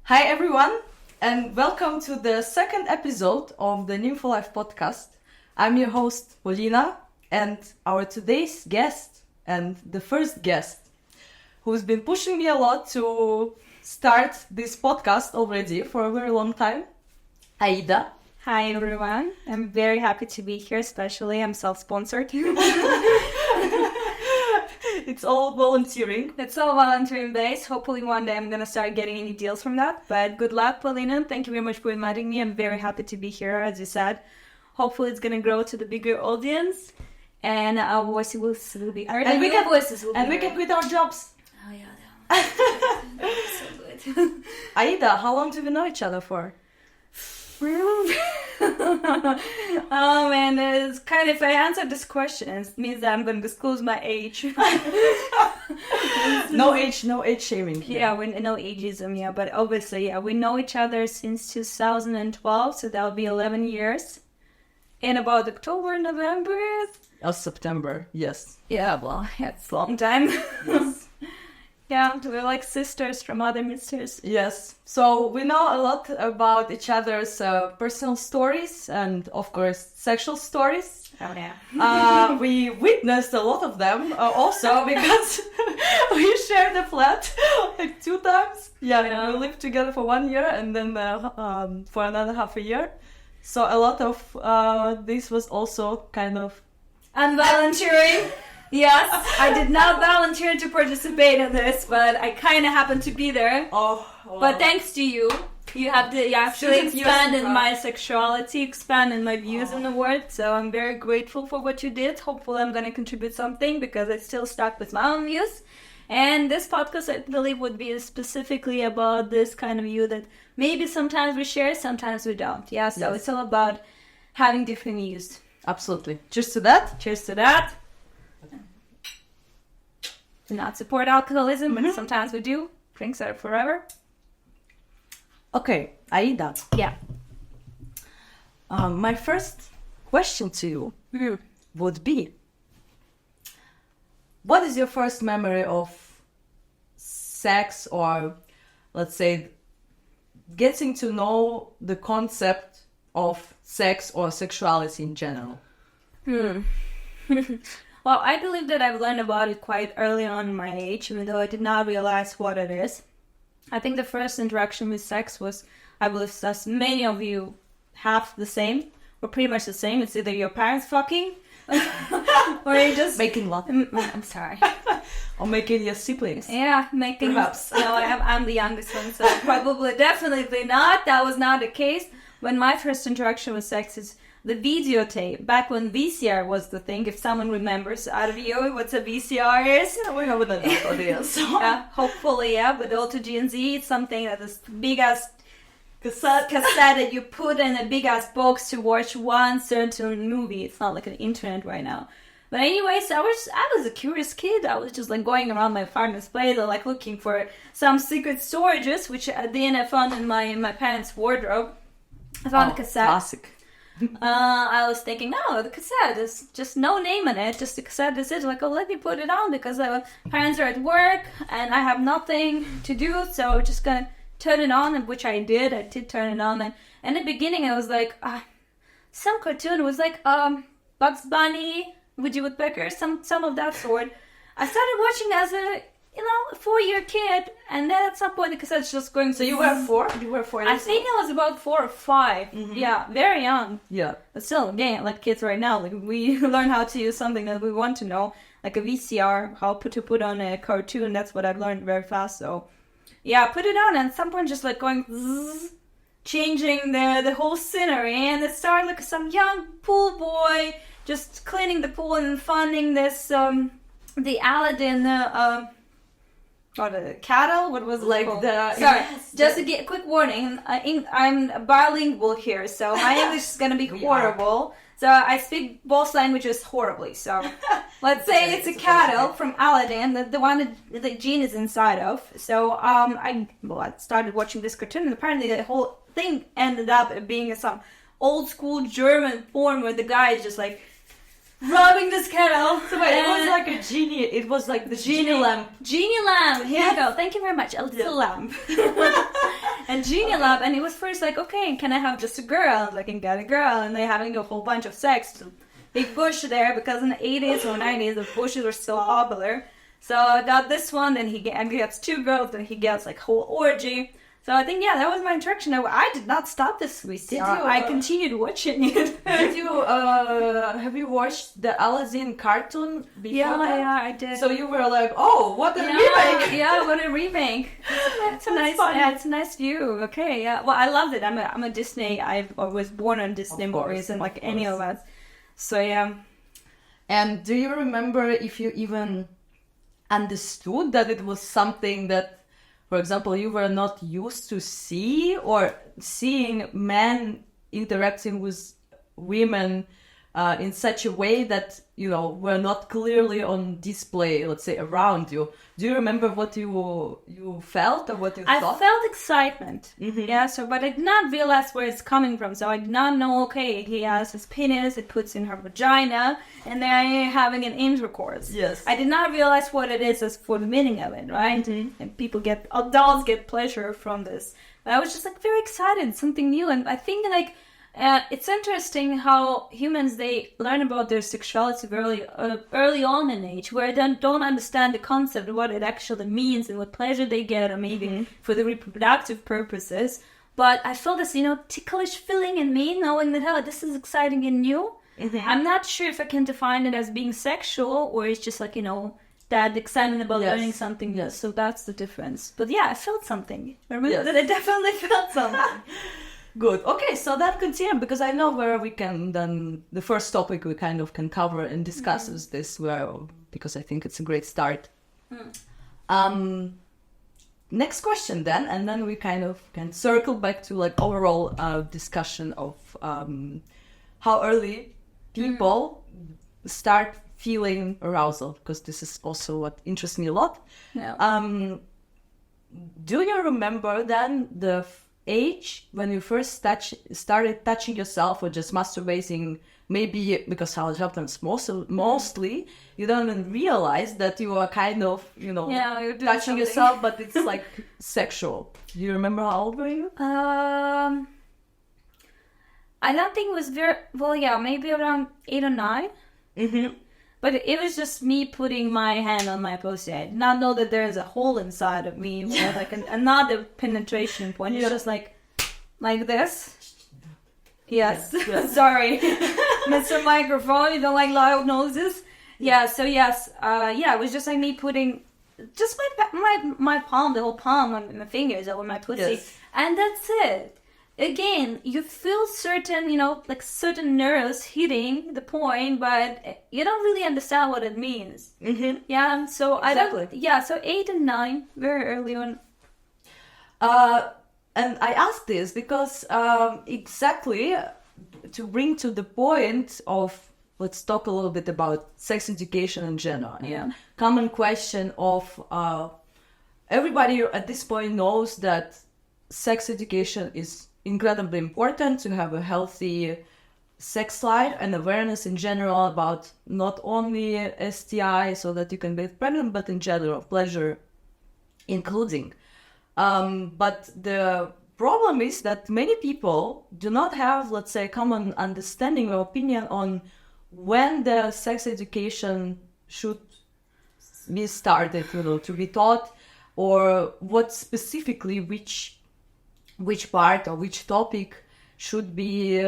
Hi everyone, and welcome to the second episode of the Nympho Life podcast. I'm your host, Polina, and our today's guest, and the first guest, who's been pushing me a lot to start this podcast already for a very long time, Aida. Hi everyone, I'm very happy to be here, especially I'm self-sponsored. It's all volunteering. It's all volunteering based. Hopefully one day I'm going to start getting any deals from that. But good luck, Polina. Thank you very much for inviting me. I'm very happy to be here, as you said. Hopefully it's going to grow to the bigger audience. And our voices will be heard. And we can can quit our jobs. Oh yeah, that's so good. Aida, how long do we know each other for? Oh man, it's kind of, if I answer this question, it means that I'm going to disclose my age. No age shaming here. Yeah, no ageism, yeah, but obviously, yeah, we know each other since 2012, so that'll be 11 years. In about October, November? Or September, yes. Yeah, well, it's a long time. Yes. Yeah, we're like sisters from other misters. Yes. So we know a lot about each other's personal stories and, of course, sexual stories. Oh, yeah. We witnessed a lot of them also because we shared a flat like 2 times. Yeah, we lived together for 1 year and then for another half a year. So a lot of this was also kind of... I'm volunteering. Yes, I did not volunteer to participate in this, but I kind of happened to be there. Oh. But thanks to you, you actually expanded my sexuality, expanded my views in the world. So I'm very grateful for what you did. Hopefully I'm going to contribute something because I still stuck with my own views. And this podcast, I believe, would be specifically about this kind of view that maybe sometimes we share, sometimes we don't. Yeah, so It's all about having different views. Absolutely. Cheers to that. Cheers to that. Do not support alcoholism, but sometimes we do. Drinks are forever. Okay, Aida. Yeah. My first question to you would be, what is your first memory of sex, or let's say getting to know the concept of sex or sexuality in general? Well, I believe that I've learned about it quite early on in my age, even though I did not realize what it is. I think the first interaction with sex was, I believe, as many of you have the same, or pretty much the same. It's either your parents fucking, or you just... Making love. I'm sorry. Or making your siblings. Yeah, making... Perhaps. No, I'm the youngest one, so probably, definitely not. That was not the case. When my first interaction with sex is the videotape, back when VCR was the thing, if someone remembers out of you what a VCR is. Yeah, we have an audience. So. Yeah, hopefully, yeah, but also Gen Z, it's something that is big-ass cassette that you put in a big-ass box to watch one certain movie. It's not like an internet right now. But anyways, I was a curious kid. I was just like going around my father's place, like looking for some secret storages, which at the end I found in my parents' wardrobe. I found a cassette. Classic. I was thinking, no, the cassette is just no name on it, just the cassette is it. Like, oh, let me put it on because parents are at work and I have nothing to do, so I'm just gonna turn it on, which I did. I did turn it on, and in the beginning I was like, some cartoon. It was like Bugs Bunny, Woody Woodpecker, some of that sort. I started watching as a 4-year kid, and then at some point the cassette's just going. So you were 4? You were 4 years I think I was about 4 or 5. Mm-hmm. Yeah, very young. Yeah. But still, again, like kids right now, like we learn how to use something that we want to know, like a VCR, how to put on a cartoon. That's what I've learned very fast. So, yeah, I put it on, and at some point just like going zzz, changing the whole scenery, and it started like some young pool boy just cleaning the pool and finding this the Aladdin. Or the cattle? What was it like called? the... Sorry, yes, just to get quick warning, I'm bilingual here, so my English is going to be horrible. So I speak both languages horribly. So let's say it's a cattle from Aladdin, the one that the gene is inside of. So I started watching this cartoon, and apparently the whole thing ended up being some old school German porn where the guy is just like rubbing this kettle. So wait, it was like a genie. It was like the genie lamp. Genie lamp. Here you go. Thank you very much. A little lamp. And genie lab, and it was first like, okay, can I have just a girl? I can get a girl, and they're having a whole bunch of sex. Big bush there, because in the 80s or 90s, the bushes were still popular. So I got this one, then he gets 2 girls, then he gets like whole orgy. So I think, that was my introduction. I did not stop this VCR. I continued watching it. Have you watched the Aladdin cartoon before? Yeah, I did. So you were like, oh, what a remake! Yeah, what a remake. It's a nice, it's a nice view. Okay, yeah. Well, I loved it. I'm a Disney. I was born on Disney movies, and like any of us. So yeah. And do you remember if you even understood that it was something that, for example, you were not used to see, or seeing men interacting with women in such a way that, were not clearly on display, let's say, around you? Do you remember what you felt or what you thought? I felt excitement. Yeah, but I did not realize where it's coming from. So I did not know, okay, he has his penis, it puts in her vagina, and they're having an intercourse. Yes. I did not realize what it is as for the meaning of it, right? And adults get pleasure from this. But I was just like very excited, something new. And I think like, it's interesting how humans, they learn about their sexuality early on in age, where they don't understand the concept of what it actually means and what pleasure they get, or maybe for the reproductive purposes. But I feel this, ticklish feeling in me, knowing that, this is exciting and new. I'm not sure if I can define it as being sexual, or it's just like, that excitement about learning something. Yes. So that's the difference. But yeah, I felt something. I remember that I definitely felt something. Good. Okay, so that continues, because I know where we can then, the first topic we kind of can cover and discuss is this, because I think it's a great start. Next question then, and then we kind of can circle back to like overall discussion of how early people start feeling arousal, because this is also what interests me a lot. Yeah. Do you remember then the age when you first started touching yourself or just masturbating? Maybe because how it happens mostly you don't even realize that you are kind of you're touching yourself, but it's like sexual. Do you remember how old were you? I don't think it was maybe around 8 or 9. But it was just me putting my hand on my pussy. I did not know that there's a hole inside of me, or like another penetration point. It's just like this. Yes. Sorry, Mr. Microphone. You don't like loud noises. Yeah. So yes. It was just like me putting just my palm, the whole palm on my fingers over my pussy, and that's it. Again, you feel certain, certain nerves hitting the point, but you don't really understand what it means. Yeah, so exactly. So 8 and 9, very early on. And I ask this because exactly to bring to the point of, let's talk a little bit about sex education in general. Yeah. Common question of everybody at this point knows that sex education is incredibly important to have a healthy sex life and awareness in general about not only STI so that you can get pregnant, but in general pleasure including. But the problem is that many people do not have, let's say, common understanding or opinion on when the sex education should be started, to be taught, or what specifically, which part or which topic should be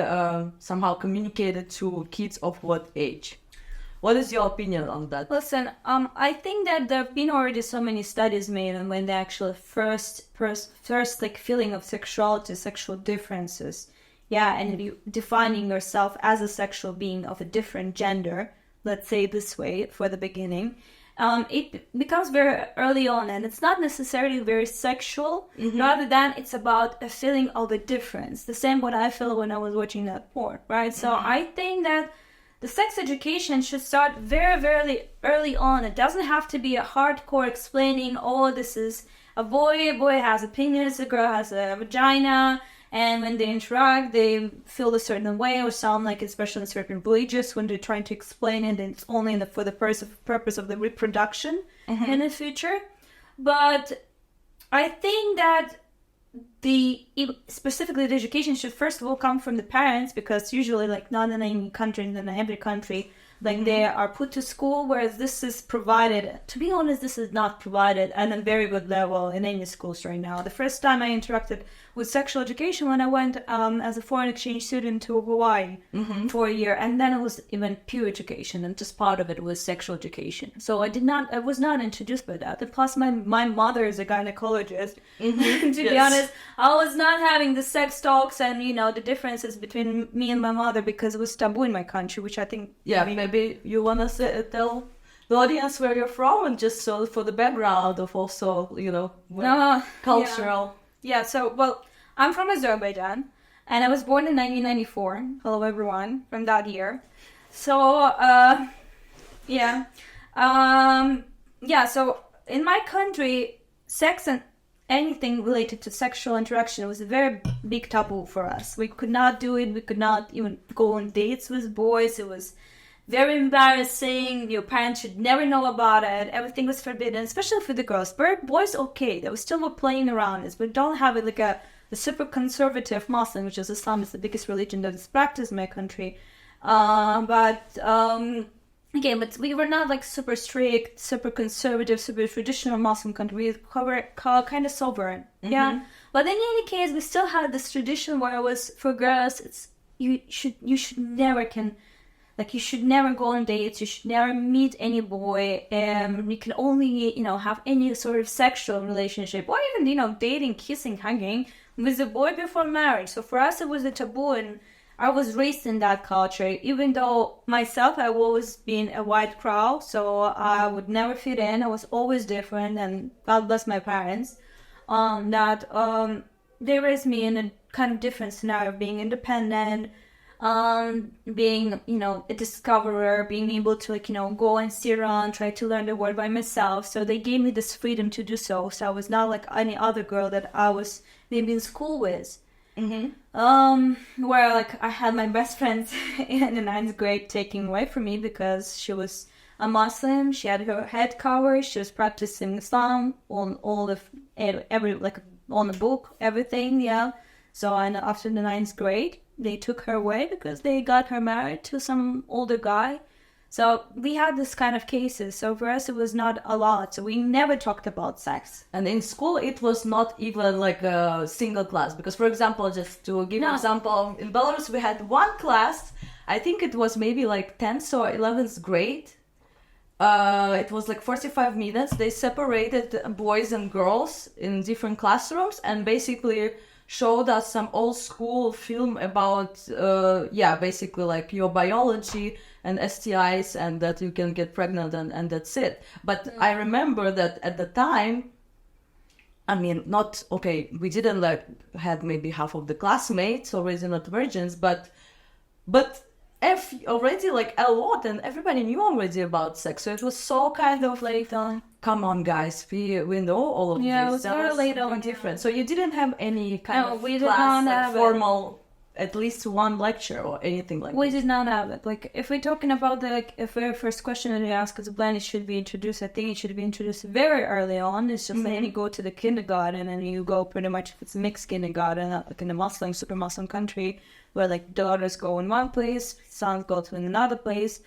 somehow communicated to kids of what age. What is your opinion on that? Listen, I think that there have been already so many studies made on when the actual first like feeling of sexuality, sexual differences, and you defining yourself as a sexual being of a different gender, let's say this way for the beginning. It becomes very early on, and it's not necessarily very sexual, rather than it's about a feeling of a difference. The same what I feel when I was watching that porn, right? So I think that the sex education should start very, very early on. It doesn't have to be a hardcore explaining, this is a boy has a penis, a girl has a vagina, and when they interact, they feel a certain way or sound like, especially in certain villages, when they're trying to explain it, it's only for the purpose of the reproduction in the future. But I think that specifically the education should first of all come from the parents, because usually, like, not in any country, in every country, like, they are put to school, whereas this is provided. To be honest, this is not provided at a very good level in any schools right now. The first time I interacted with sexual education when I went as a foreign exchange student to Hawaii for a year, and then it was even pure education, and just part of it was sexual education. So I was not introduced by that. And plus, my mother is a gynecologist. To be honest, I was not having the sex talks and, you know, the differences between me and my mother, because it was taboo in my country, which I think... Yeah, maybe you want to tell the audience where you're from, and just so for the background of also, you know, cultural... Yeah, so, well, I'm from Azerbaijan, and I was born in 1994. Hello, everyone, from that year. So, so in my country, sex and anything related to sexual interaction was a very big taboo for us. We could not do it. We could not even go on dates with boys. It was very embarrassing. Your parents should never know about it. Everything was forbidden, especially for the girls. But boys, okay, they were still playing around us. We don't have it like a super conservative Muslim, which is Islam, is the biggest religion that is practiced in my country. But we were not like super strict, super conservative, super traditional Muslim country. We were kind of sovereign, yeah. But in any case, we still had this tradition where it was for girls. You should never you should never go on dates. You should never meet any boy. You can only, have any sort of sexual relationship, or even, dating, kissing, hugging with a boy before marriage. So for us, it was a taboo, and I was raised in that culture. Even though myself, I've always been a white crow, so I would never fit in. I was always different, and God bless my parents, they raised me in a kind of different scenario of being independent, being, a discoverer, being able to, go and sit around, try to learn the word by myself. So they gave me this freedom to do so. So I was not like any other girl that I was maybe in school with. Where I had my best friend in the 9th grade taken away from me because she was a Muslim. She had her head covered. She was practicing Islam on on the book, everything. Yeah. So after the 9th grade, they took her away because they got her married to some older guy. So we had this kind of cases. So for us, it was not a lot. So we never talked about sex. And in school, it was not even like a single class. Because, for example, just to give an example, in Belarus, we had one class. I think it was maybe like 10th or 11th grade. It was like 45 minutes. They separated boys and girls in different classrooms and basically showed us some old school film about, basically like your biology and STIs and that you can get pregnant and that's it. But I remember that at the time, we didn't had maybe half of the classmates already not virgins, but already a lot, and everybody knew already about sex. So it was so kind of like, come on guys, we know all of this. Yeah, it was very late on. Different. So you didn't have any kind of class, formal, at least one lecture or anything like that? We did not have it. If we're talking about the very first question that you asked, the plan, it should be introduced. I think it should be introduced very early on. It's just you go to the kindergarten and you go pretty much, if it's a mixed kindergarten, like in a Muslim, super Muslim country, where daughters go in one place, sons go to another place.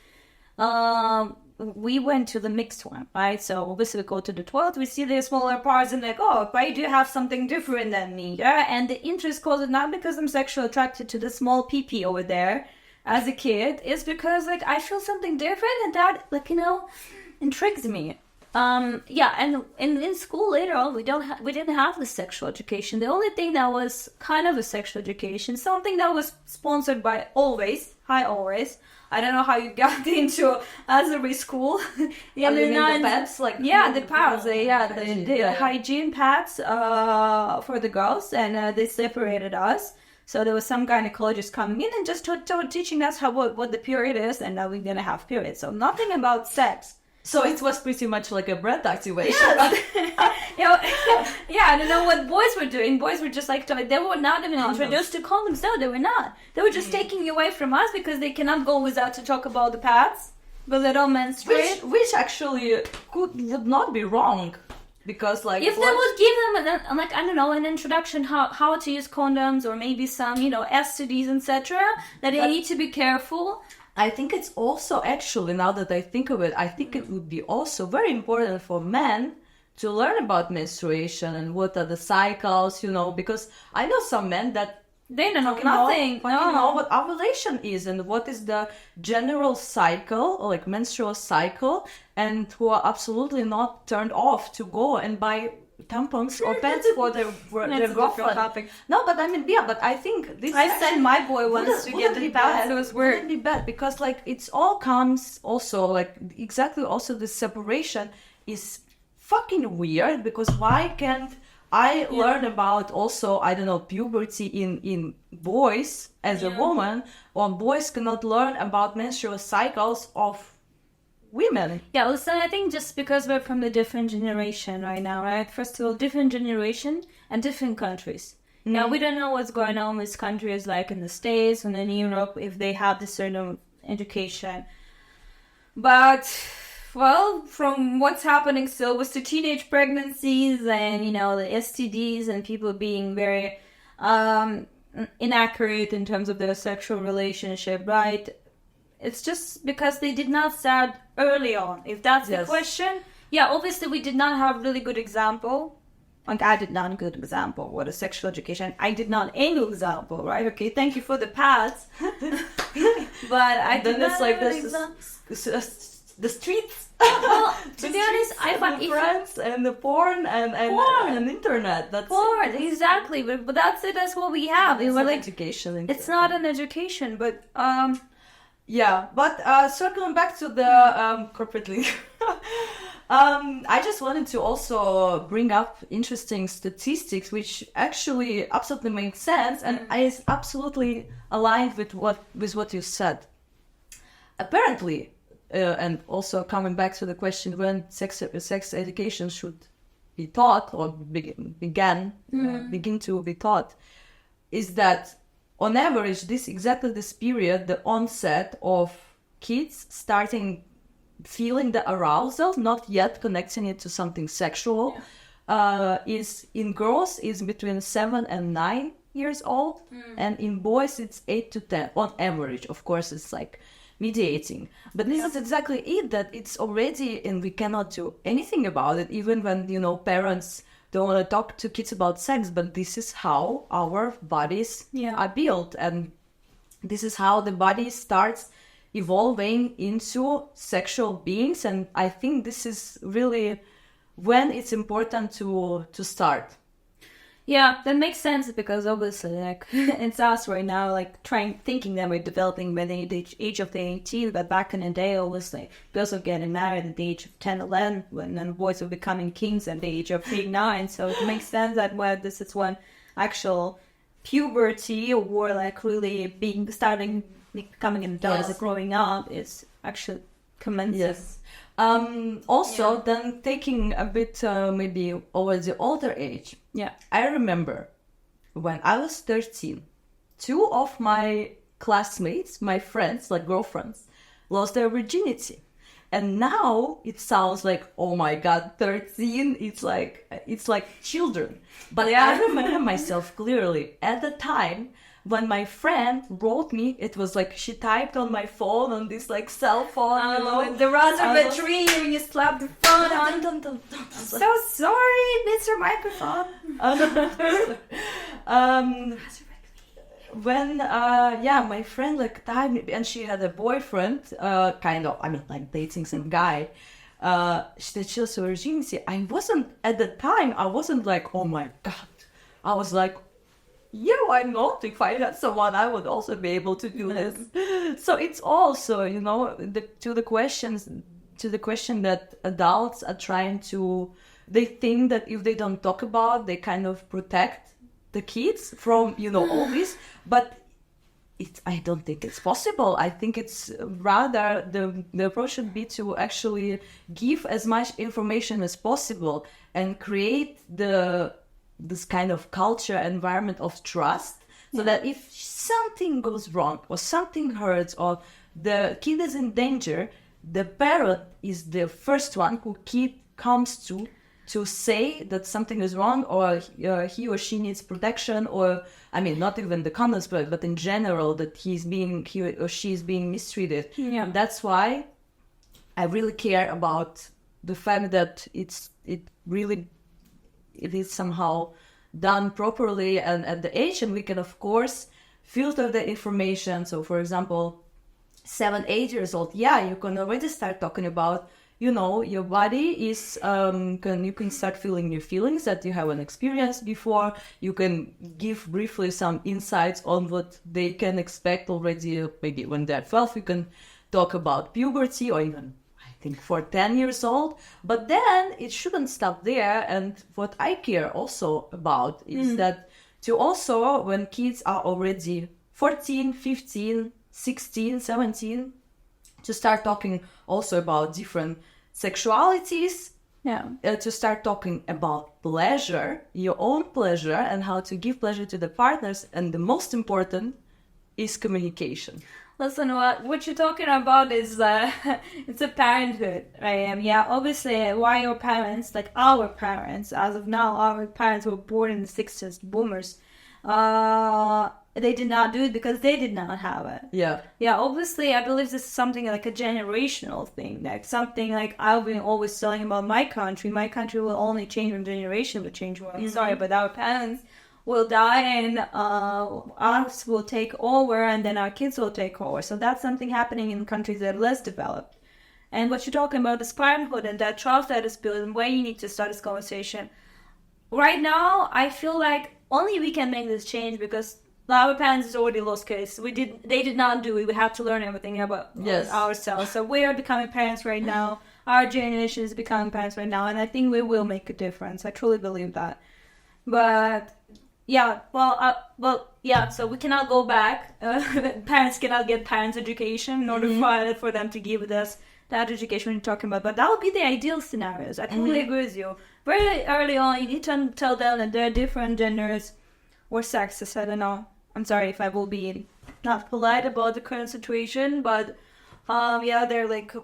We went to the mixed one, right? So obviously we go to the toilet, we see the smaller parts and why do you have something different than me? Yeah, and the interest caused not because I'm sexually attracted to the small pee-pee over there as a kid. It's because I feel something different, and that intrigues me. And in school later on, we didn't have the sexual education. The only thing that was kind of a sexual education, something that was sponsored by Always. I don't know how you got into Azerbaijan school. The pads, the pads. The hygiene pads for the girls, and they separated us. So there was some gynecologist coming in and just teaching us what the period is, and now we're gonna have periods. So nothing about sex. So it was pretty much like a breath activation. I don't know what boys were doing. Boys were just they were not even introduced to condoms. No, they were not. They were just taking you away from us because they cannot go without to talk about the pads. But they don't menstruate. Which actually would not be wrong. Because like if they would give them like I don't know, an introduction how to use condoms, or maybe some STDs, etc., that they need to be careful. I think it's also actually, now that I think of it, I think it would be also very important for men to learn about menstruation and what are the cycles, because I know some men that they don't know nothing. know what ovulation is and what is the general cycle, or like menstrual cycle, and who are absolutely not turned off to go and buy tampons or pads for their girlfriend. No, but I mean, yeah, but I think this. I sent my boy once to get the pads. It was weird. Wouldn't be bad, because like it's all comes also like exactly also the separation is fucking weird, because why can't I learn about also, I don't know, puberty in boys as a woman, or boys cannot learn about menstrual cycles of women? Yeah, listen, I think just because we're from a different generation right now, right? First of all, different generation and different countries. Now, we don't know what's going on with countries like in the States and in Europe, if they have this certain education. But, well, from what's happening still with the teenage pregnancies and, the STDs and people being very inaccurate in terms of their sexual relationship, right? It's just because they did not start early on. If that's the question, obviously we did not have really good example. Like I did not good example what a sexual education. I did not any example, right? Okay, thank you for the pads. But I did not like the streets. Well, to be honest, I find friends and the porn and internet. That's porn, exactly. But that's it. That's what we have. It's like education. It's not an education, but Yeah, but circling back to the corporate link, I just wanted to also bring up interesting statistics, which actually absolutely make sense, and is absolutely aligned with what you said. Apparently, and also coming back to the question when sex education should be taught or begin to be taught, is that on average, exactly this period, the onset of kids starting feeling the arousal, not yet connecting it to something sexual, is in girls is between 7 and 9 years old, and in boys it's 8 to 10 on average. Of course, it's like mediating, but this is exactly it, that it's already, and we cannot do anything about it, even when parents don't want to talk to kids about sex, but this is how our bodies are built, and this is how the body starts evolving into sexual beings. And I think this is really when it's important to start. Yeah, that makes sense, because obviously, like, it's us right now, like, thinking that we're developing by the age of 18, but back in the day, obviously, girls were getting married at the age of 10, 11, and then boys were becoming kings at the age of 8, 9, so it makes sense that this is when actual puberty, or, like, really becoming an adult, growing up, is actually commencing. Yes. Then taking a bit maybe over the older age. Yeah. I remember when I was 13, 2 of my classmates, my friends, like girlfriends, lost their virginity. And now it sounds like, oh my God, 13, it's like children. But I remember myself clearly at the time when my friend wrote me. It was like she typed on my phone, on this like cell phone, the raspberry tree, when you slap the phone on. So sorry, Mr. Microphone. When my friend like typed me, and she had a boyfriend, like dating some guy. She said she lost her virginity. At the time, I wasn't like, oh my God. I was like, yeah, why not? If I had someone, I would also be able to do this. So it's also, to the question that adults are trying to, they think that if they don't talk about, they kind of protect the kids from, all this. But I don't think it's possible. I think it's rather the approach should be to actually give as much information as possible and create this kind of culture, environment of trust, so that if something goes wrong or something hurts or the kid is in danger, the parent is the first one who kid comes to to say that something is wrong, or he or she needs protection, or I mean, not even the condoms, but in general, that he or she is being mistreated. Yeah. And that's why I really care about the fact that it is somehow done properly and at the age, and we can of course filter the information. So for example, 7-8 years old, you can already start talking about, your body is you can start feeling your feelings that you haven't experienced before. You can give briefly some insights on what they can expect already, maybe when they're 12. You can talk about puberty, or even I think for 10 years old. But then it shouldn't stop there. And what I care also about is that to also, when kids are already 14, 15, 16, 17, to start talking also about different sexualities, to start talking about pleasure, your own pleasure, and how to give pleasure to the partners. And the most important is communication. Listen, what you're talking about is it's a parenthood, right? Obviously, why your parents, like our parents, as of now, our parents were born in the 60s, boomers. They did not do it because they did not have it. Yeah, obviously, I believe this is something like a generational thing, like something like I've been always telling about my country. My country will only change when generation will change. Well, sorry, but our parents will die, and us will take over, and then our kids will take over. So that's something happening in countries that are less developed. And what you're talking about is parenthood and that trust that is built, and where you need to start this conversation. Right now, I feel like only we can make this change, because our parents is already lost case. They did not do it. We have to learn everything about ourselves. So we are becoming parents right now. Our generation is becoming parents right now, and I think we will make a difference. I truly believe that. But so we cannot go back. Parents cannot get parents' education in order for them to give us that education you're talking about. But that would be the ideal scenarios. I totally agree with you. Very early on, you need to tell them that there are different genders or sexes. I don't know. I'm sorry if I will be not polite about the current situation, but they're like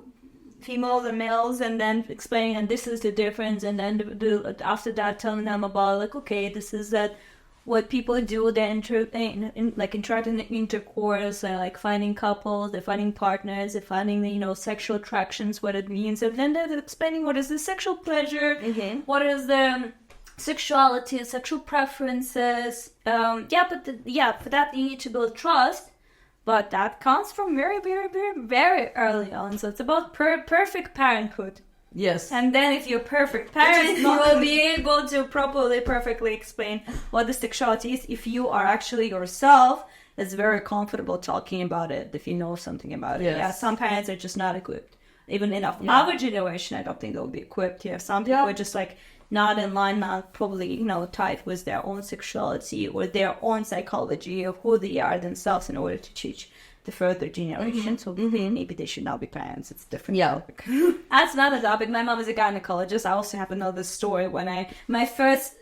females and males, and then explaining, and this is the difference, and then after that telling them about, like, okay, this is that what people do. They interact in intercourse, like finding couples, they're finding partners, they're finding sexual attractions, what it means, and then they're explaining what is the sexual pleasure, what is the sexuality, sexual preferences. For that you need to build trust, but that comes from very, very, very, very early on. So it's about perfect parenthood. Yes. And then if you're a perfect parent, you will be able to perfectly explain what the sexuality is. If you are actually yourself, it's very comfortable talking about it if you know something about it. Yes. Yeah, some parents are just not equipped. Even in our generation, I don't think they'll be equipped. Yeah, some people are just like not in line, not probably, tight with their own sexuality or their own psychology of who they are themselves in order to teach the further generation. So maybe they should not be parents. It's different. Yeah. That's not a topic. My mom is a gynecologist. I also have another story when my first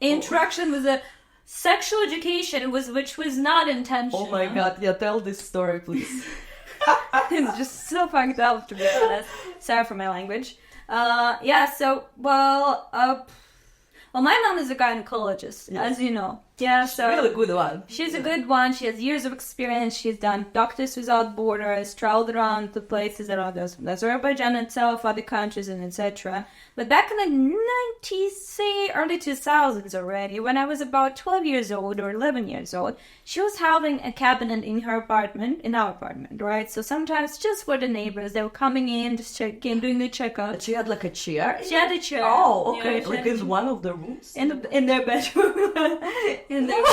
interaction with a sexual education which was not intentional. Oh my God. Yeah, tell this story, please. It's just so fucked up, to be honest. Sorry for my language. My mom is a gynecologist, as you know. Yeah, so really good one. She's a good one. She has years of experience. She's done Doctors Without Borders, traveled around the places around Azerbaijan itself, other countries, and etc. But back in the 90s, early 2000s already, when I was about 12 years old or 11 years old, she was having a cabinet in our apartment, right? So sometimes just for the neighbors, they were coming in, just checking, doing the checkup. But she had like a chair? She had a chair. Oh, okay. Like in one of the rooms? In their bedroom. In their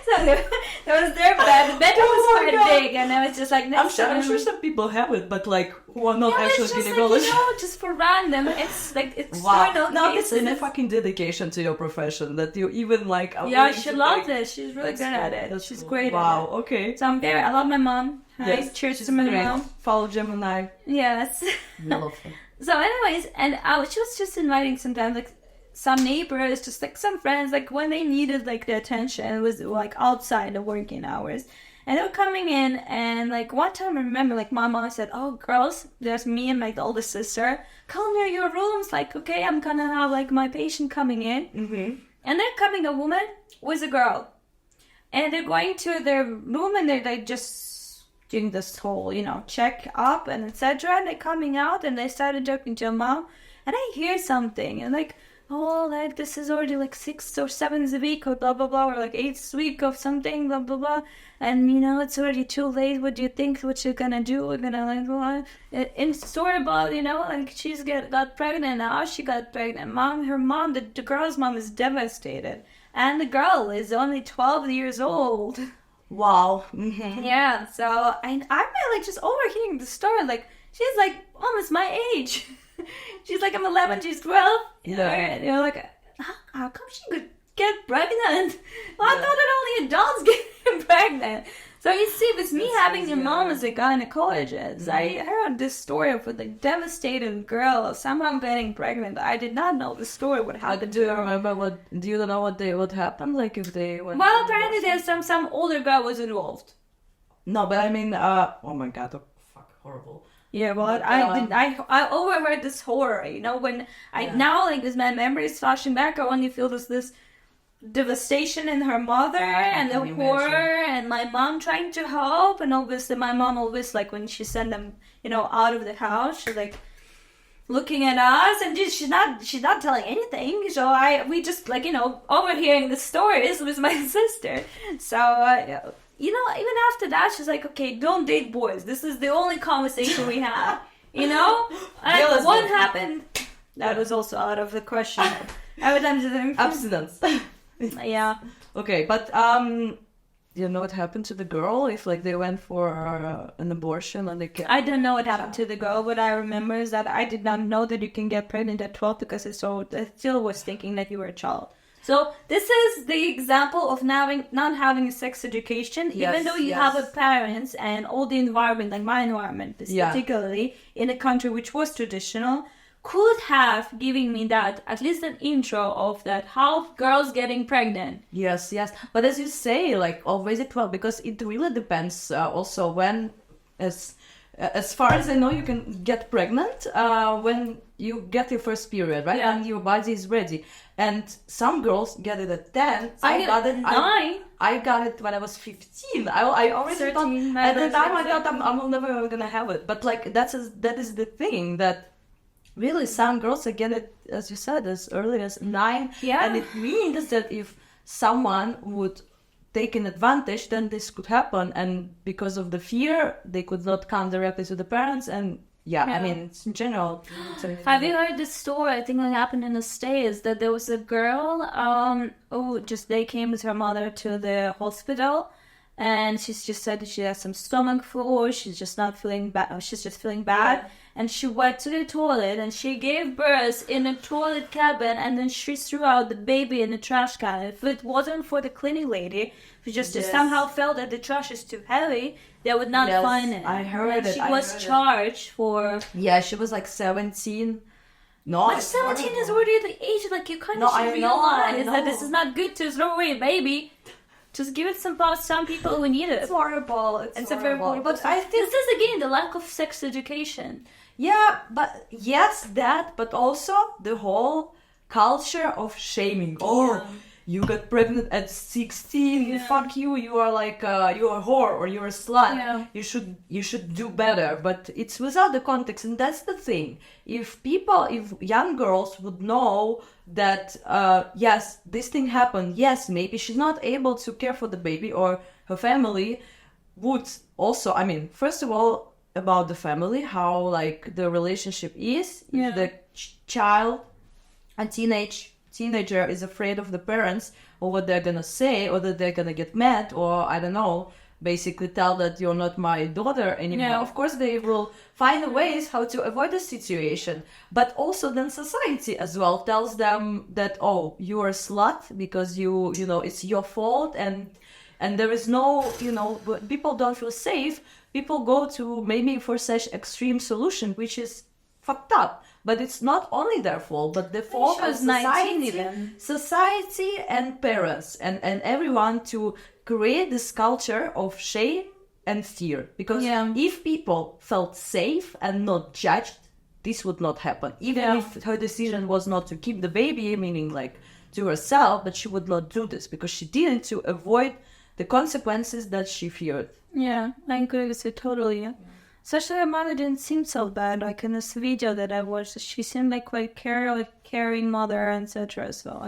So that was their bed. The bedroom was quite big, and I was just like, I'm sure some people have it, but like who are not actually it's just gynecologists. just for random. It's like it's wow. No, it's in a fucking dedication to your profession that you even like. She loves it. She's really good at it. She's cool. Great. Wow. At it. Okay. So I love my mom. Yes. Cheers to my mom. Follow Gemini. Yes. Beautiful. So, anyways, and she was just inviting sometimes like some neighbors, just like some friends, like when they needed like the attention. It was like outside the working hours. And they were coming in, and like one time I remember, like my mom said, "Oh, girls, there's me and like the older sister. Come near your rooms. Like, okay, I'm gonna have like my patient coming in." Mm-hmm. And then coming a woman with a girl, and they're going to their room, and they're like just doing this whole, check up and etc. And they're coming out, and they started talking to a mom, and I hear something, and like, oh, like this is already like 6th or 7th week or blah blah blah, or like 8th week of something, blah blah blah, and it's already too late. What do you think? What you're gonna do? We're gonna like what? In story about like she's got pregnant now. She got pregnant. Her mom, the girl's mom is devastated, and the girl is only 12 years old. Wow. Mm-hmm. Yeah. So I'm like just overhearing the story. Like she's like almost my age. She's like, I'm 11, she's 12. Yeah. And you're like, how come she could get pregnant? Well, I thought that only adults get pregnant. So you see, with me having your mom as a gynecologist, I heard this story of a devastated girl somehow getting pregnant. I did not know the story would happen. Do you remember do you know what happened? Like if they went... Well, apparently there's some older girl was involved. No, but I mean, oh my god, fuck, horrible. Yeah, well, I overheard this horror, when now, like, as my memory is flashing back, I only feel this devastation in her mother and the horror and my mom trying to help, and obviously my mom always, like, when she sent them, out of the house, she's like looking at us, and she's not telling anything, so we just, like, overhearing the stories with my sister, so even after that, she's like, okay, don't date boys. This is the only conversation we have. And what happened? That was also out of the question. Every time abstinence. Yeah. Okay, but you know what happened to the girl if like they went for an abortion and they kept... I don't know what happened to the girl. What I remember is that I did not know that you can get pregnant at 12 because I still was thinking that you were a child. So this is the example of not having a sex education, even though you have a parents and all the environment, like my environment, particularly in a country which was traditional, could have given me that, at least an intro of that, how girls getting pregnant. Yes. But as you say, like always at 12, because it really depends also when, as far as I know, you can get pregnant when you get your first period, right? Yeah. And your body is ready. And some girls get it at 10. I got it at 9. I got it when I was 15. I already 13, thought, at the time I thought I'm never gonna have it. But like that is the thing, that really some girls get it, as you said, as early as 9. Yeah. And it means that if someone would take an advantage, then this could happen. And because of the fear, they could not come directly to the parents. And I mean, it's in general. Have you heard this story? I think it happened in the States, that there was a girl they came with her mother to the hospital, and she's just said that she has some stomach flu, she's just not feeling bad, she's just feeling bad, and she went to the toilet and she gave birth in a toilet cabin, and then she threw out the baby in the trash can. If it wasn't for the cleaning lady who just somehow felt that the trash is too heavy, they would not find it. I heard it. She was charged for... Yeah, she was like 17. No, but 17 is already the age, like, you kind of should realize that this is not good to throw away a baby. Just give it some people who need it. It's horrible. It's horrible. But I think this is, again, the lack of sex education. Yeah, but but also the whole culture of shaming. You got pregnant at 16. Fuck you. You are like you're a whore or you're a slut. Yeah. You should do better. But it's without the context, and that's the thing. If young girls would know that yes, this thing happened. Yes, maybe she's not able to care for the baby, or her family would also. I mean, first of all, about the family, how like the relationship is. If the child and teenager is afraid of the parents or what they're gonna say, or that they're gonna get mad, or I don't know, basically tell that you're not my daughter anymore. Yeah. Of course they will find ways how to avoid the situation. But also then society as well tells them that, oh, you are a slut because you know it's your fault, and there is no, people don't feel safe. People go to maybe for such extreme solution, which is fucked up. But it's not only their fault, but the fault She of was 19 society, even. society and parents and everyone to create this culture of shame and fear. Because if people felt safe and not judged, this would not happen. Even if her decision was not to keep the baby, meaning like to herself, but she would not do this because she didn't, to avoid the consequences that she feared. Yeah, I agree with you totally. Especially her mother didn't seem so bad. Like in this video that I watched, she seemed like quite caring mother, etc. So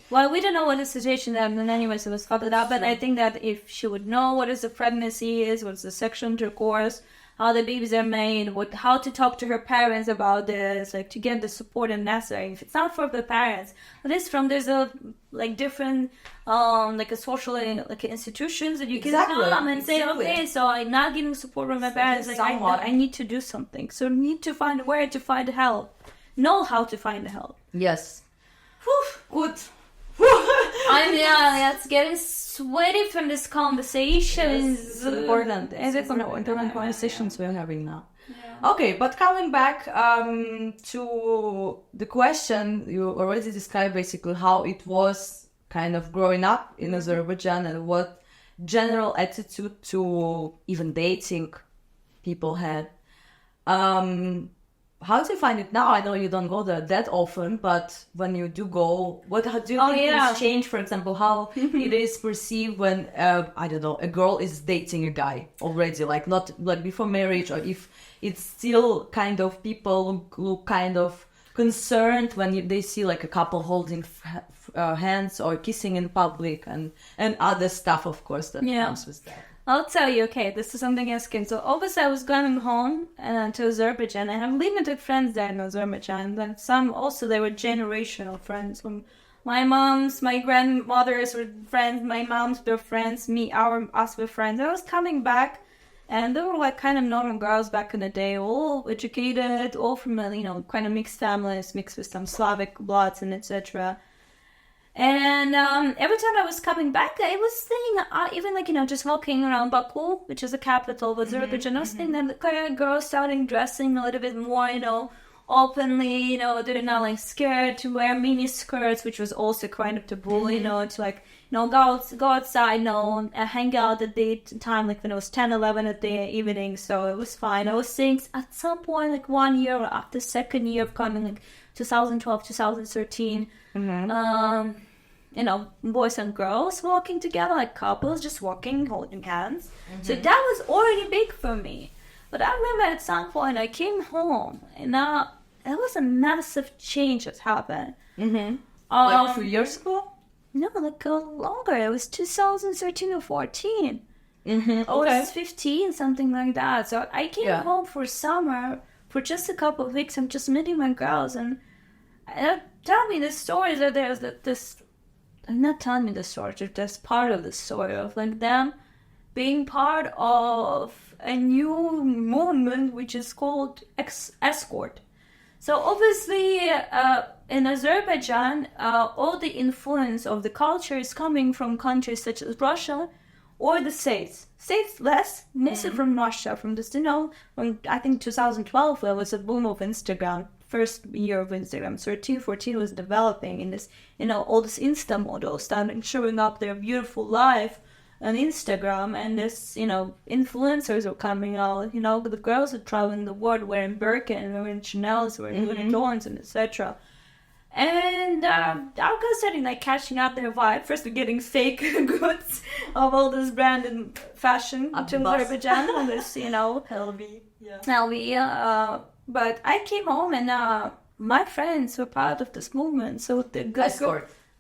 well, we don't know what the situation happened. Anyways, it was fucked up. But I think that if she would know what is the pregnancy is, what's the sexual intercourse, how the babies are made, how to talk to her parents about this, like to get the support and necessary. If it's not for the parents, at least there's a like different like a social like institutions that you can come and say, okay, so I'm not getting support from my parents. Like I need to do something. So need to find where to find help. Know how to find help. Yes. Whew, good. It's getting sweaty from this conversation. It's important. It's important conversations we're having now. Yeah. Okay, but coming back to the question, you already described basically how it was kind of growing up in Azerbaijan and what general attitude to even dating people had. How do you find it now? I know you don't go there that often, but when you do go, how do you think it's changed? For example, how it is perceived when I don't know, a girl is dating a guy already, like not like before marriage, or if it's still kind of people look kind of concerned when they see like a couple holding hands or kissing in public and other stuff, of course, that comes with that. I'll tell you, okay, this is something asking. So obviously I was going home to Azerbaijan. I have limited friends there in Azerbaijan. Then some also, they were generational friends. From my grandmothers were friends, my moms were friends, us were friends. I was coming back and they were like kind of normal girls back in the day, all educated, all from, kind of mixed families, mixed with some Slavic bloods and etc. And every time I was coming back, I was thinking, even just walking around Baku, which is the capital of Azerbaijan, I was thinking that the kind of girls starting dressing a little bit more, openly, they're not like scared to wear mini skirts, which was also kind of taboo, to go outside, hang out at the time, like when it was 10, 11 at the evening, so it was fine. I was seeing at some point, like 1 year after second year of coming, like 2012, 2013, boys and girls walking together, like couples just walking, holding hands. So that was already big for me. But I remember at some point I came home and it was a massive change that happened. Like a few years ago? No, like longer. It was 2013 or 14. Okay. I was 15, something like that. So I came home for summer for just a couple of weeks. I'm just meeting my girls and tell me the story that there's this. I'm not telling me the story, just part of the story of like them being part of a new movement which is called escort. So obviously in Azerbaijan, all the influence of the culture is coming from countries such as Russia or the States. States less, mostly from Russia, from this, from I think 2012 there was a boom of Instagram. First year of Instagram, 13, 14 was developing in this, all this Insta models starting showing up their beautiful life on Instagram, and this, influencers are coming out, the girls are traveling the world wearing Birkin, wearing Chanel's, wearing Louis Vuittons, and etc. And our girls starting like catching up their vibe. First we're getting fake goods of all this branded fashion to Azerbaijan, all this, LV, LV, but I came home and my friends were part of this movement. So the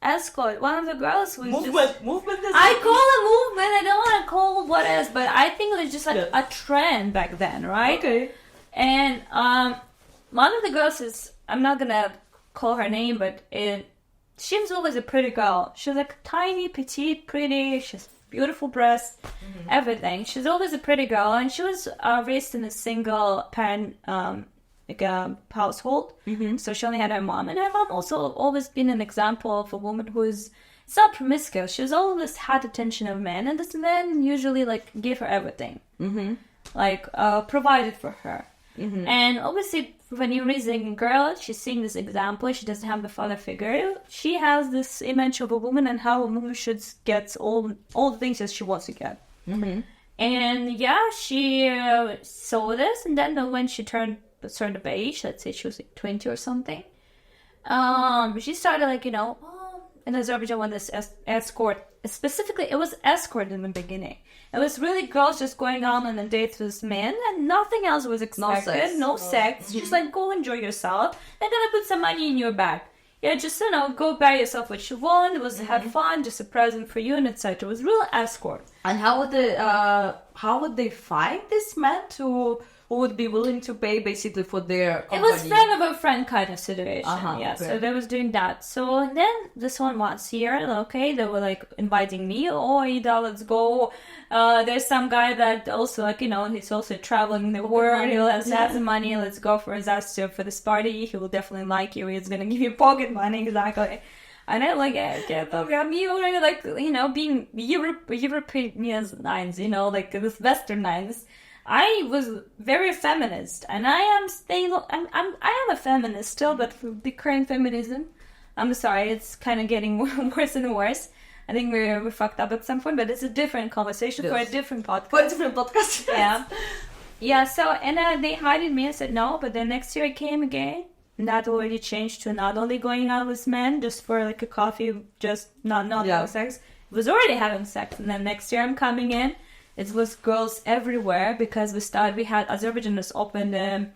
escort. One of the girls was movement. I call it movement. I don't want to call what else, but I think it was just like a trend back then, right? Okay. And one of the girls is, I'm not gonna call her name, but she was always a pretty girl. She was like tiny, petite, pretty. She's beautiful breasts, everything. She's always a pretty girl, and she was raised in a single parent household. So she only had her mom, and her mom also always been an example of a woman who is not promiscuous. She's always had attention of men, and this man usually like gave her everything, like provided for her. And obviously, when you're raising a girl, she's seeing this example. She doesn't have the father figure. She has this image of a woman and how a woman should get all the things that she wants to get. And yeah, she saw this, and then when she turned a certain age, let's say she was like 20 or something, she started like, in Azerbaijan when this escort, specifically, it was escort in the beginning. It was really girls just going on a date with men, and nothing else was expected. No sex. Just like, go enjoy yourself. They're gonna put some money in your bag. Yeah, just, go buy yourself what you want. It was have fun, just a present for you, and etc. It was real escort. And how would they find this man who would be willing to pay basically for their company? It was friend of a friend kind of situation. Yeah, okay. So they was doing that. So then this one once here, okay, they were like inviting me. Oh, Aida, let's go. There's some guy that also like, he's also traveling the world. He has the money. Let's go for this party. He will definitely like you. He's gonna give you pocket money, exactly. And I'm like, me already like, being Europeans, like this Westernized. I was very feminist, and I am I am a feminist still, but for the current feminism, I'm sorry, it's kind of getting worse and worse. I think we fucked up at some point, but it's a different conversation for a different podcast. Yeah. So, and they hired me. I said no, but then next year I came again. And that already changed to not only going out with men just for like a coffee, just not having sex. It was already having sex, and then next year I'm coming in. It was girls everywhere because we had Azerbaijan has opened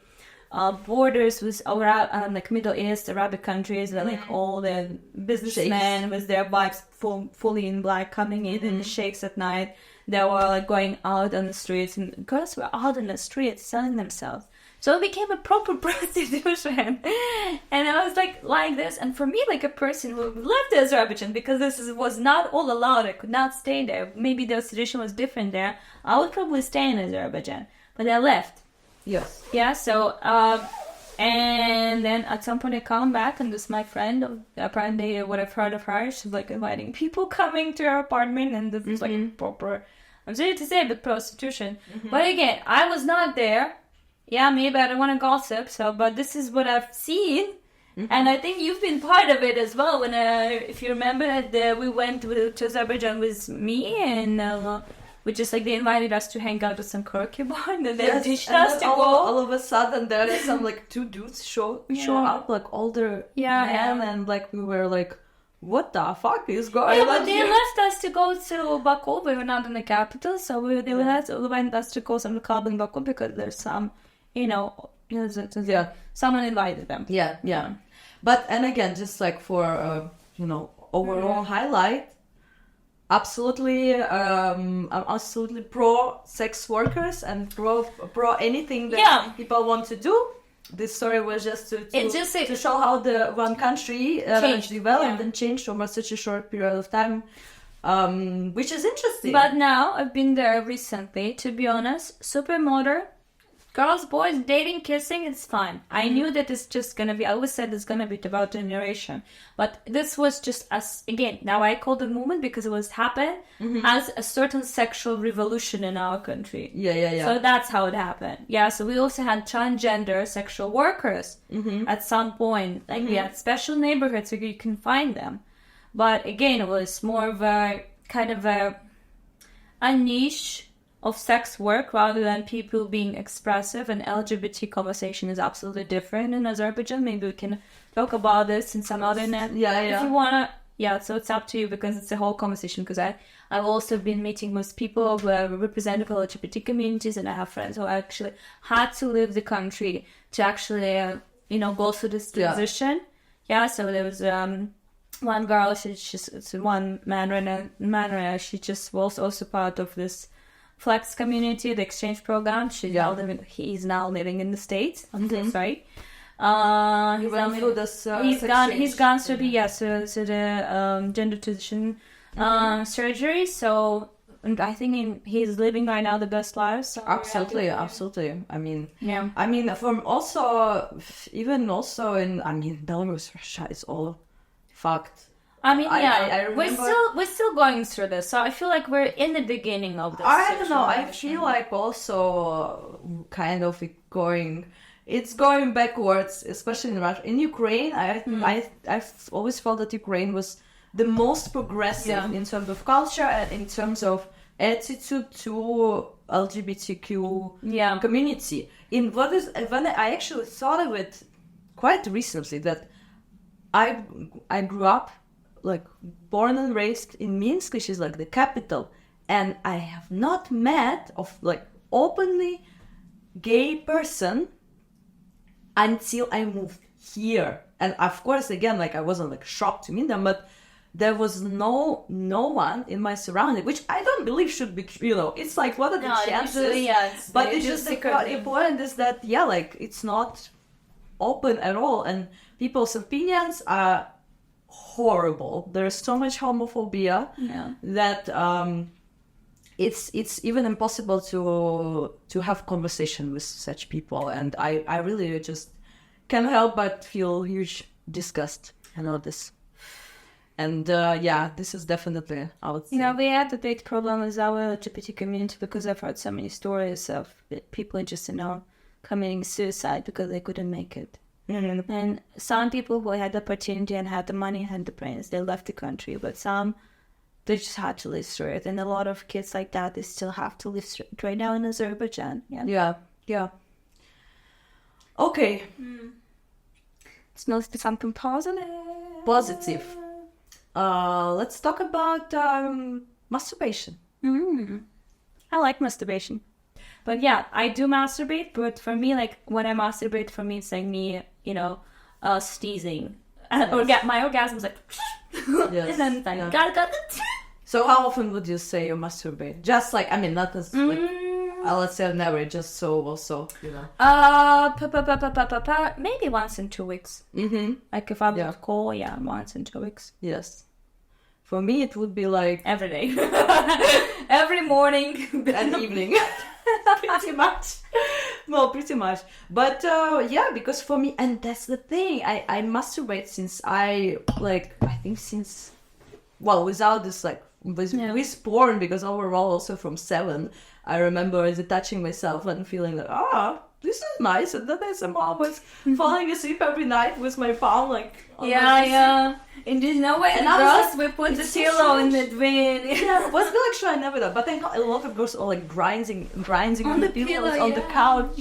borders with like Middle East, Arabic countries, and like all the businessmen with their wives fully in black coming in the sheikhs at night. They were like going out on the streets, and girls were out on the streets selling themselves. So it became a proper prostitution. And I was like this. And for me, like a person who left Azerbaijan, because was not all allowed, I could not stay there. Maybe the situation was different there. I would probably stay in Azerbaijan. But I left. Yes. Yeah, so, and then at some point I come back, and this my friend, apparently what I've heard of her, she's like inviting people coming to her apartment, and this is like proper, I'm sorry to say, but prostitution. But again, I was not there. Yeah, maybe I don't want to gossip, but this is what I've seen. And I think you've been part of it as well. When, if you remember, we went to Azerbaijan with me, and we just they invited us to hang out with some concubine, and they ditched us to go. All of a sudden, there is some two dudes show up, like older men, and we were like, what the fuck is going on? But they left us to go to Baku. We were not in the capital, so they went us to go to the club in Baku because there's some. Someone invited them. Yeah. But, and again, just for, overall highlight, absolutely, I'm absolutely pro sex workers and pro anything that people want to do. This story was just to show how the one country developed and changed over such a short period of time, which is interesting. But now, I've been there recently, to be honest, super modern. Girls, boys, dating, kissing, it's fine. I knew that it's just gonna be, I always said it's gonna be about generation. But this was just again, now I call the movement because it was happened as a certain sexual revolution in our country. Yeah. So that's how it happened. Yeah, so we also had transgender sexual workers at some point. We had special neighborhoods where you can find them. But again, it was more of a kind of a niche of sex work rather than people being expressive, and LGBT conversation is absolutely different in Azerbaijan. Maybe we can talk about this in some other net. Yeah. If you wanna, so it's up to you because it's a whole conversation. Because I've also been meeting with people who are representative of LGBT communities, and I have friends who actually had to leave the country to actually, go through this transition. Yeah, so there was one girl, she's one man, she just was also part of this Flex community, the exchange program. He's now living in the States. Sorry. He's gone through the gender transition surgery. So I think he's living right now the best life. So absolutely. I mean, from also in Belarus, Russia is all fucked. I mean, yeah, I remember, we're still going through this, so I feel like we're in the beginning of this. I don't know. I situation. feel like also kind of it's going backwards, especially in Russia. In Ukraine, I've always felt that Ukraine was the most progressive in terms of culture and in terms of attitude to LGBTQ community. When I actually thought of it quite recently, that I grew up, like, born and raised in Minsk, which is like the capital, and I have not met of like openly gay person until I moved here. And of course, again, like, I wasn't like shocked to meet them, but there was no one in my surrounding, which I don't believe should be, it's like, what are the chances? Usually, yes, But it's just the point is that, like, it's not open at all, and people's opinions are horrible. There's so much homophobia that it's even impossible to have conversation with such people, and I really just can't help but feel huge disgust and all this. And this is definitely, I would say. We had the big problem with our LGBT community, because I've heard so many stories of people just committing suicide because they couldn't make it. Mm-hmm. And some people who had the opportunity and had the money, had the brains, they left the country, but some, they just had to live through it. And a lot of kids like that, they still have to live through it right now in Azerbaijan. Yeah. Okay. It's mostly something positive. Let's talk about masturbation. I like masturbation. But yeah, I do masturbate, but for me, like, when I masturbate, for me, it's like me, sneezing. Or my orgasm is like... Yes. And then got it. So how often would you say you masturbate? Just like, I mean, not as, like, let's say an average, just so also, maybe once in 2 weeks. Mm-hmm. Like, if I'm at call, once in 2 weeks. Yes. For me, it would be like... every day. Every morning. And evening. Pretty much. Well, pretty much. But because for me, and that's the thing, I masturbate since without this, like, with porn, because overall also from 7, I remember touching myself and feeling like, this is nice, and then I'm always falling asleep every night with my phone, like... And there's no way, and girls, we put the pillow in the drain. What's the actually, I never done, but I know a lot of girls are like grinding on the pillows, on the couch.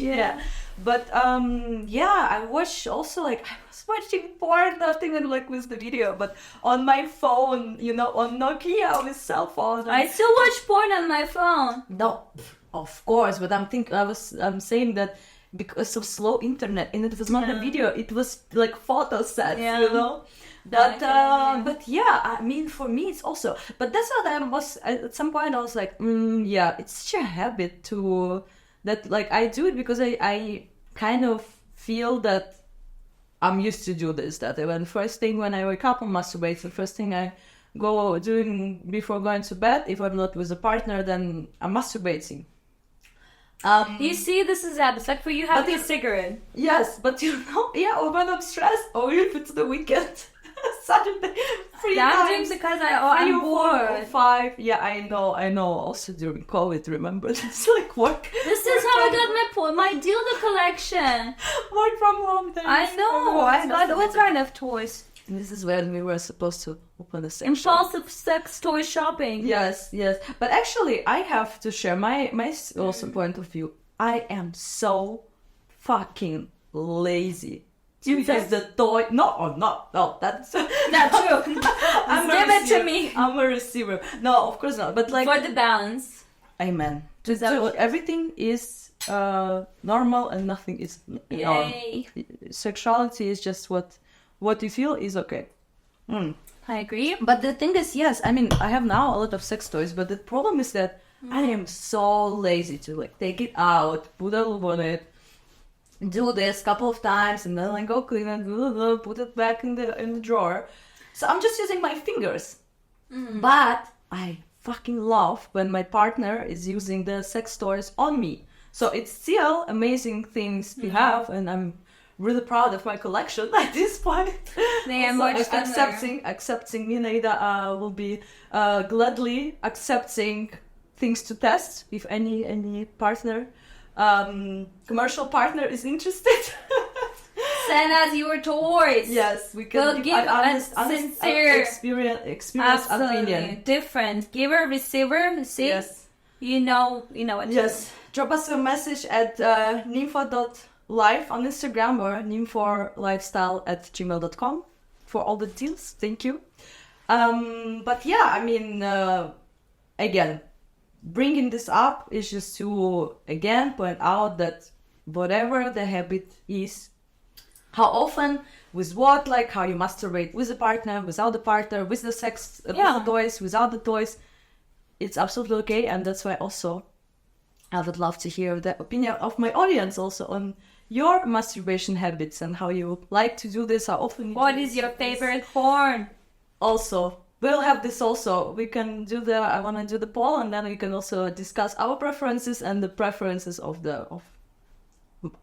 But I watch also, like, I was watching porn, nothing like with the video, but on my phone, on Nokia with cell phone. I still watch porn on my phone. No, of course, but I'm saying that because of slow internet, and it was not a video, it was like photo sets, But I mean, for me it's also, but that's what I was at some point. I was like, it's such a habit that like I do it because I kind of feel that I'm used to do this. That when first thing when I wake up, I masturbate. The first thing I go doing before going to bed, if I'm not with a partner, then I'm masturbating. You see, this is that. It's like for you having a cigarette. Yes, but or when I'm stressed, or if it's the weekend. Saturday, 3 I'm times. doing because I'm bored. 4, 5. Yeah, I know. Also during COVID, remember, it's like work. This is how I got my dildo collection. Work from home. I know. I got all kind of toys. This is when we were supposed to open a sex impulsive sex toy shopping. Yes. But actually, I have to share my also point of view. I am so fucking lazy. Because the toy... No, that's... Not true. Give it to me. I'm a receiver. No, of course not. But like... For the balance. Amen. So everything is normal and nothing is... Yay. Sexuality is just what you feel is okay. I agree. But the thing is, yes, I mean, I have now a lot of sex toys, but the problem is that I am so lazy to like take it out, put a lube on it, do this a couple of times, and then like go clean it, put it back in the drawer. So I'm just using my fingers. But I fucking love when my partner is using the sex toys on me. So it's still amazing things to have, and I'm really proud of my collection at this point. Accepting me and Aida will be gladly accepting things to test if any partner, commercial partner is interested. Send us your toys. Yes, we can give a sincere experience opinion. Different giver, receiver. See? Yes. You know what. Yes. Drop us a message at nympho.life on Instagram or nympholifestyle@gmail.com for all the deals. Thank you. But yeah, I mean, again, bringing this up is just to again point out that whatever the habit is, how often, with what, like how you masturbate with a partner, without the partner, with the sex, with the toys, without the toys, it's absolutely okay. And that's why also I would love to hear the opinion of my audience also on your masturbation habits and how you like to do this, how often you What is your favorite porn? Also, we'll have this also. We can do I want to do the poll, and then we can also discuss our preferences and the preferences of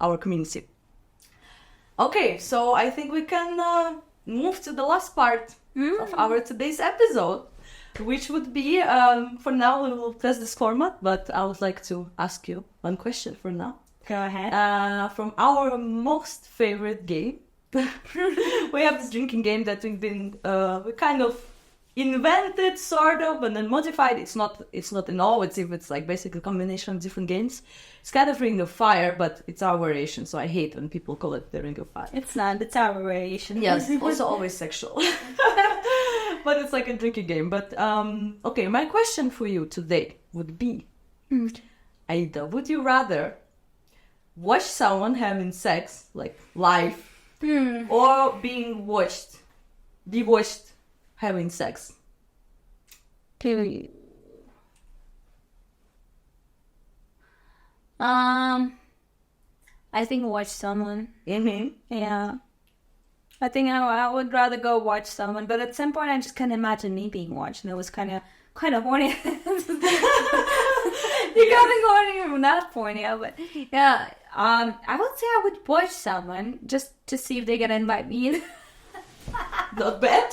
our community. Okay, so I think we can move to the last part of our today's episode, which would be, for now we will test this format, but I would like to ask you one question for now. Go ahead. From our most favorite game, we have this drinking game that we kind of invented, sort of, and then modified. It's not in all. It's like basically a combination of different games. It's kind of Ring of Fire, but it's our variation. So I hate when people call it the Ring of Fire. It's not. It's our variation. Yes, also always sexual. But it's like a drinking game. But okay, my question for you today would be, Aida, would you rather watch someone having sex, like live, or be watched having sex? Period. I think watch someone. Mm-hmm. Yeah. I think I would rather go watch someone, but at some point I just can't imagine me being watched, and it was kind of horny. You got me going from that point, yeah. But yeah, I would say I would watch someone just to see if they can invite me in. Not bad.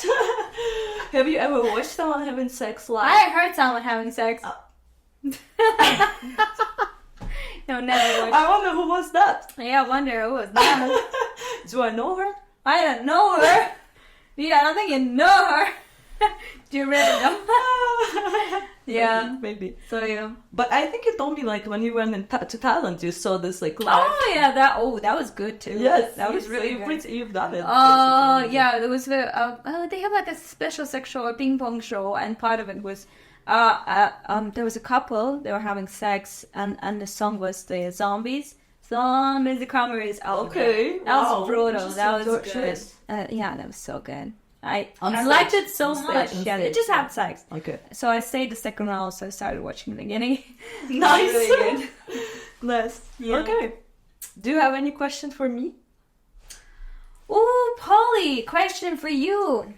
Have you ever watched someone having sex live? I heard someone having sex. No, never watched. I wonder who was that. Yeah, I wonder who was that. Do I know her? I don't know her. Yeah, I don't think you know her. Do you really know? Yeah, maybe. So yeah. But I think you told me like when you went to Thailand, you saw this like live. Oh yeah, that was good too. Yes, that was really good. You've done it. Oh yeah, there was they have like a special sexual ping pong show, and part of it was there was a couple, they were having sex, and the song was the Zombies, the Cranberries album. Okay, that was brutal. That was good. Yeah, that was so good. I liked it so much. Yeah, they just had sex. Okay. So I stayed the second round, so I started watching the beginning. Nice. Really good. Nice. Yeah. Okay. Do you have any question for me? Ooh, Polly, question for you.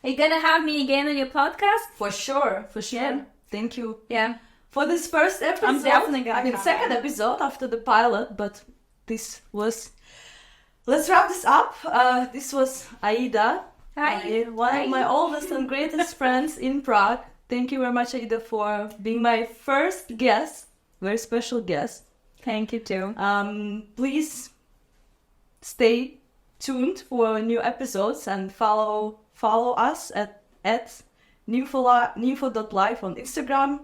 Are you gonna have me again on your podcast? For sure. Yeah. Thank you. Yeah. For this first episode. I'm definitely gonna second episode after the pilot, but this was... Let's wrap this up. This was Aida. Hi. One of my oldest and greatest friends in Prague. Thank you very much, Aida, for being my first guest. Very special guest. Thank you too. Please stay tuned for new episodes and follow us at nympho.life on Instagram